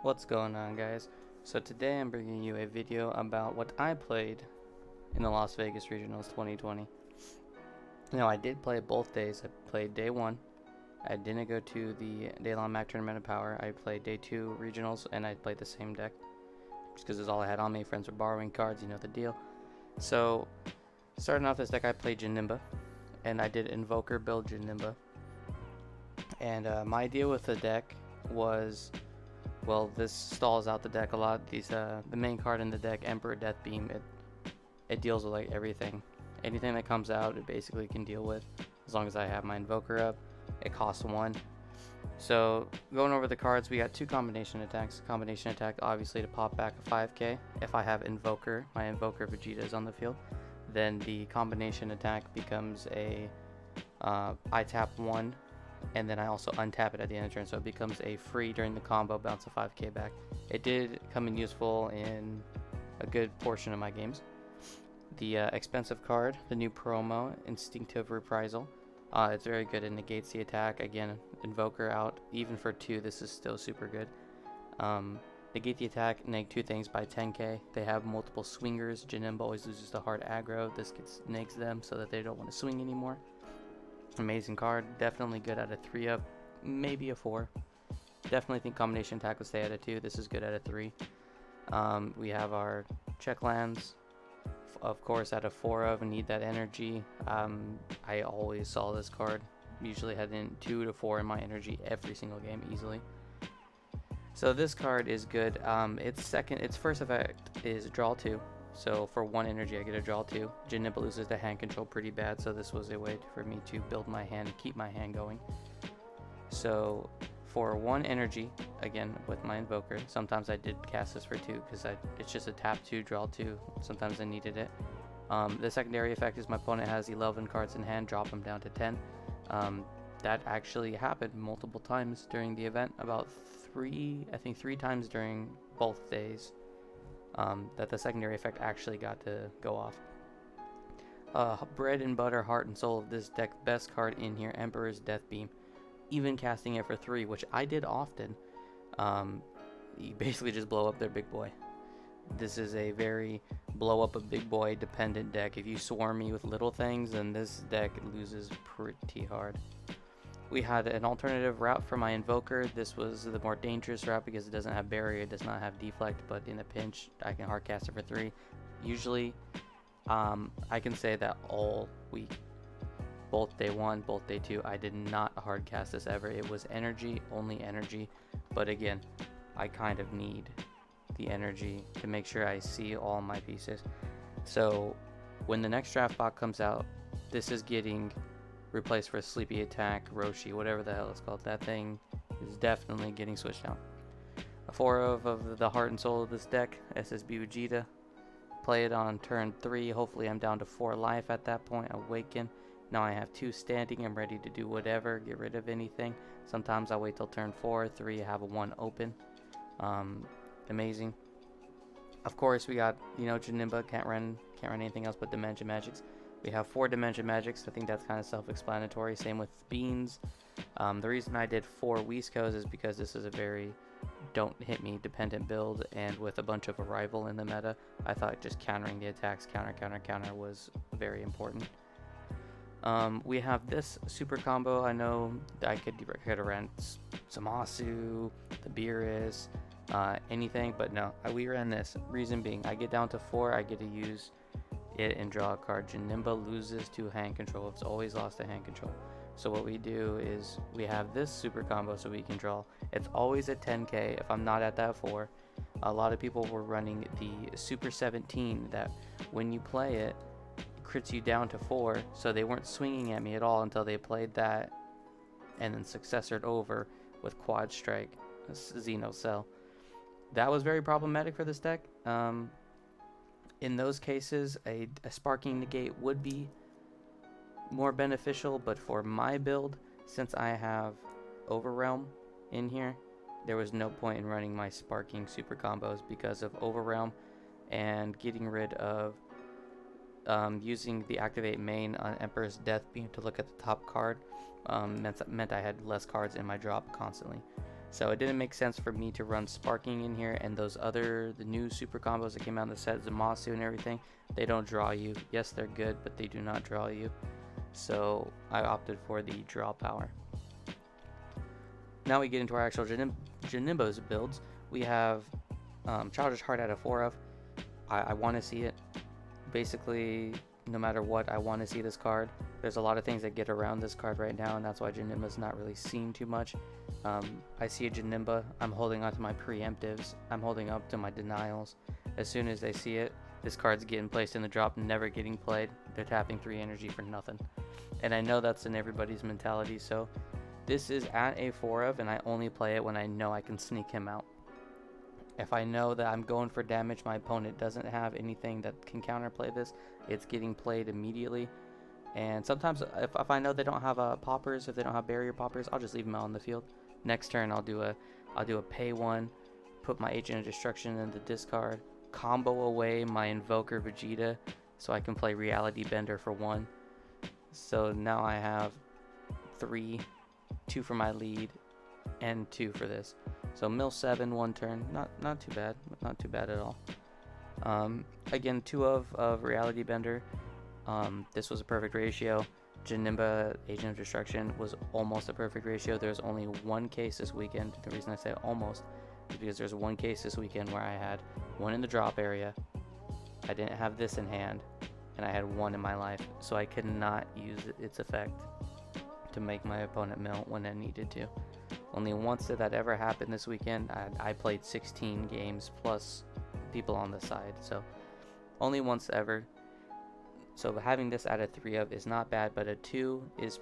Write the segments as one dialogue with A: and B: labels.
A: What's going on, guys? So today I'm bringing you a video about what I played in the Las Vegas Regionals 2020. Now, I did play both days. I played day 1. I didn't go to the day-long Mac Tournament of Power. I played day 2 Regionals, and I played the same deck just because it's all I had on me. Friends were borrowing cards, you know the deal. So, starting off this deck, I played Janemba, and I did Invoker build Janemba. And my deal with the deck was, well, this stalls out the deck a lot. The main card in the deck, Emperor Death Beam, it deals with like everything. Anything that comes out, it basically can deal with, as long as I have my Invoker up. It costs 1. So going over the cards, we got 2 combination attacks. Combination attack, obviously, to pop back a 5k. If I have Invoker, my Invoker Vegeta is on the field, then the combination attack becomes a I tap 1, and then I also untap it at the end of the turn, so it becomes a free during the combo, bounce a 5k back. It did come in useful in a good portion of my games. The expensive card, the new promo, Instinctive Reprisal. It's very good. It negates the attack. Again, Invoker out. Even for 2, this is still super good. Negate the attack, neg 2 things by 10k. They have multiple swingers. Janemba always loses to hard aggro. This gets negs them so that they don't want to swing anymore. Amazing card. Definitely good at a 3-up, maybe a 4. Definitely think combination attack would stay at a 2. This is good at a 3. We have our check lands. Of course, at a 4 of, need that energy. I always saw this card. Usually had in 2 to 4 in my energy every single game easily. So this card is good. Its first effect is draw 2. So for 1 energy, I get a draw 2. Janemba loses to hand control pretty bad, so this was a way for me to build my hand and keep my hand going. So for 1 energy, again with my Invoker, sometimes I did cast this for 2 because it's just a tap 2, draw 2. Sometimes I needed it. The secondary effect is my opponent has 11 cards in hand, drop them down to 10. That actually happened multiple times during the event, about 3 times during both days. That the secondary effect actually got to go off. Bread and butter, heart and soul of this deck, best card in here, Emperor's Death Beam. Even casting it for 3, which I did often, you basically just blow up their big boy. This is a very blow up a big boy dependent deck. If you swarm me with little things, then this deck loses pretty hard. We had an alternative route for my Invoker. This was the more dangerous route because it doesn't have barrier, it does not have deflect, but in a pinch I can hard cast it for 3. Usually I can say that all week, both day 1, both day 2, I did not hard cast this ever. It was energy, only energy, but again, I kind of need the energy to make sure I see all my pieces. So when the next draft box comes out, this is getting replaced for Sleepy Attack, Roshi, whatever the hell it's called. That thing is definitely getting switched out. A 4 of the heart and soul of this deck, SSB Vegeta. Play it on turn 3. Hopefully I'm down to 4 life at that point. Awaken. Now I have 2 standing. I'm ready to do whatever, get rid of anything. Sometimes I wait till turn 4, 3, have a 1 open. Amazing. Of course, we got, Janemba can't run anything else but Dimension Magics. We have 4 Dimension Magics. I think that's kind of self-explanatory. Same with Beans. The reason I did 4 Whiskos is because this is a very don't hit me dependent build, and with a bunch of Arrival in the meta, I thought just countering the attacks, counter was very important. We have this super combo. I know I could have ran Zamasu, the Beerus, anything, but no, we ran this. Reason being, I get down to 4, I get to use it and draw a card. Janemba loses to hand control. It's always lost to hand control. So what we do is we have this super combo so we can draw. It's always at 10k if I'm not at that 4. A lot of people were running the Super 17 that when you play it, crits you down to 4, so they weren't swinging at me at all until they played that and then successored over with Quad Strike, Xeno Cell. That was very problematic for this deck. In those cases, a Sparking Negate would be more beneficial, but for my build, since I have Overrealm in here, there was no point in running my Sparking super combos because of Overrealm and getting rid of using the activate main on Emperor's Death Beam to look at the top card meant I had less cards in my drop constantly. So it didn't make sense for me to run Sparking in here, and the new super combos that came out in the set, Zamasu and everything, they don't draw you. Yes, they're good, but they do not draw you. So I opted for the draw power. Now we get into our actual Janemba's builds. We have Childish Heart out of 4 of. I want to see it. Basically, no matter what, I want to see this card. There's a lot of things that get around this card right now, and that's why Janemba's not really seen too much. I see a Janemba, I'm holding on to my preemptives, I'm holding up to my denials. As soon as they see it, this card's getting placed in the drop, never getting played. They're tapping 3 energy for nothing. And I know that's in everybody's mentality, so this is at a 4 of, and I only play it when I know I can sneak him out. If I know that I'm going for damage, my opponent doesn't have anything that can counterplay this, it's getting played immediately. And sometimes if I know they don't have poppers, if they don't have barrier poppers, I'll just leave them out on the field. Next turn I'll do a pay 1, put my Agent of Destruction in the discard, combo away my Invoker Vegeta so I can play Reality Bender for 1. So now I have 3, 2 for my lead, and 2 for this. So mill 7 one turn, not too bad, not too bad at all. Again, 2 of Reality Bender. This was a perfect ratio. Janemba Agent of Destruction was almost a perfect ratio. There's only one case this weekend. The reason I say almost is because there's one case this weekend where I had 1 in the drop area, I didn't have this in hand, and I had 1 in my life, so I could not use its effect to make my opponent mill when I needed to. Only once did that ever happen this weekend. I played 16 games plus people on the side, so only once ever. So having this at a 3 of is not bad, but a 2 is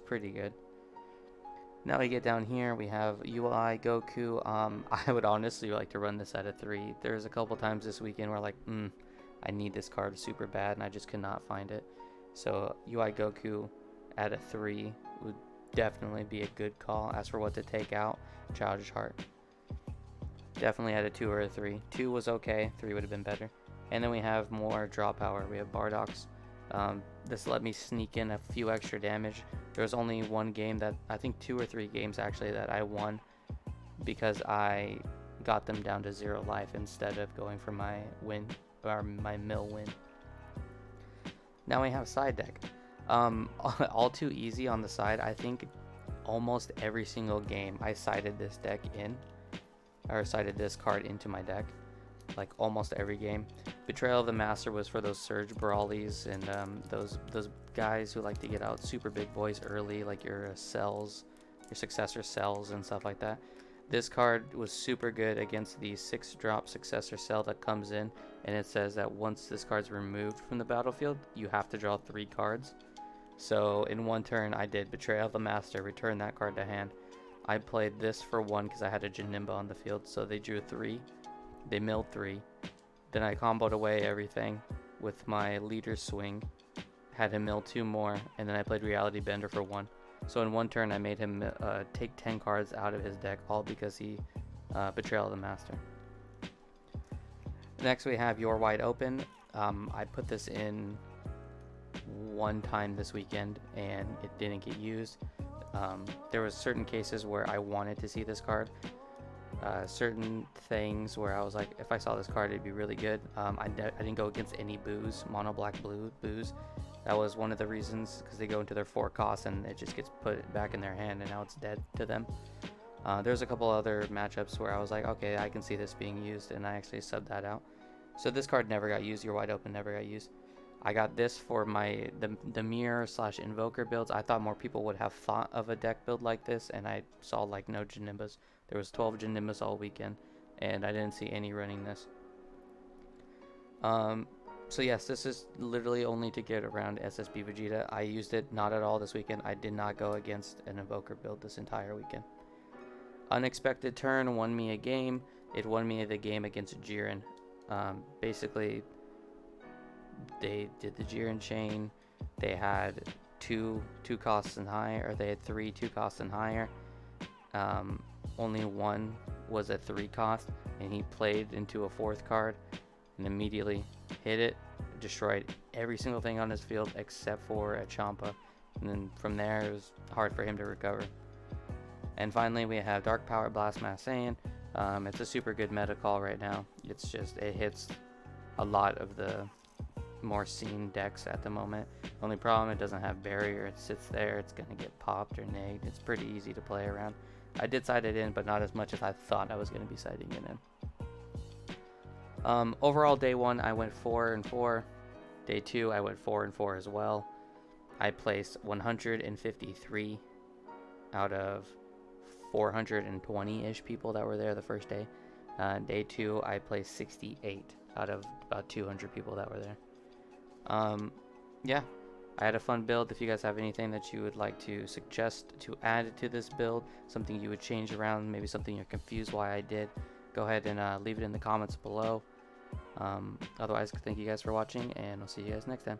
A: pretty good. Now we get down here, we have UI Goku. I would honestly like to run this at a 3. There's a couple times this weekend where like, I need this card super bad, and I just could not find it. So UI Goku at a 3 would definitely be a good call. As for what to take out, Childish Heart. Definitely at a 2 or a 3. 2 was okay, 3 would have been better. And then we have more draw power. We have Bardock's. This let me sneak in a few extra damage. There was only one game that, I think 2 or 3 games actually, that I won because I got them down to 0 life instead of going for my win, or my mill win. Now we have side deck. All too easy on the side. I think almost every single game I sided this deck in, or sided this card into my deck. Like almost every game. Betrayal of the Master was for those Surge Brawlies and those guys who like to get out super big boys early, like your cells, your successor cells and stuff like that. This card was super good against the 6-drop successor cell that comes in, and it says that once this card's removed from the battlefield, you have to draw 3 cards. So in one turn I did Betrayal of the Master, return that card to hand. I played this for 1 because I had a Janemba on the field, so they drew 3. They milled 3. Then I comboed away everything with my leader's swing. Had him mill 2 more, and then I played Reality Bender for 1. So in one turn I made him take 10 cards out of his deck, all because he Betrayal of the Master. Next we have You're Wide Open. I put this in 1 time this weekend, and it didn't get used. There was certain cases where I wanted to see this card. Certain things where I was like, if I saw this card, it'd be really good. I didn't go against any boos, mono black blue boos. That was one of the reasons, because they go into their 4 costs and it just gets put back in their hand and now it's dead to them. There's a couple other matchups where I was like, okay, I can see this being used, and I actually subbed that out. So this card never got used. You're Wide Open never got used. I got this for the mirror / invoker builds. I thought more people would have thought of a deck build like this, and I saw like no Janembas. There was 12 Janembas all weekend, and I didn't see any running this. So yes, this is literally only to get around SSB Vegeta. I used it not at all this weekend. I did not go against an invoker build this entire weekend. Unexpected Turn won me a game. It won me the game against Jiren. Basically, they did the Jiren chain. They had 2 costs and higher, or they had 3 2 costs and higher. Only 1 was a 3 cost, and he played into a 4th card and immediately hit it, destroyed every single thing on his field except for a Champa, and then from there it was hard for him to recover. And finally, we have Dark Power Blast Massane. It's a super good meta call right now. It's just, it hits a lot of the more seen decks at the moment. Only problem, it doesn't have barrier. It sits there, it's going to get popped or nagged. It's pretty easy to play around. I did side it in, but not as much as I thought I was going to be siding it in. Overall, day 1, I went 4-4. Day 2, I went 4-4 as well. I placed 153 out of 420-ish people that were there the first day. Day 2, I placed 68 out of about 200 people that were there. Yeah, I had a fun build. If you guys have anything that you would like to suggest to add to this build, something you would change around, maybe something you're confused why I did, go ahead and leave it in the comments below. Otherwise, thank you guys for watching, and I'll see you guys next time.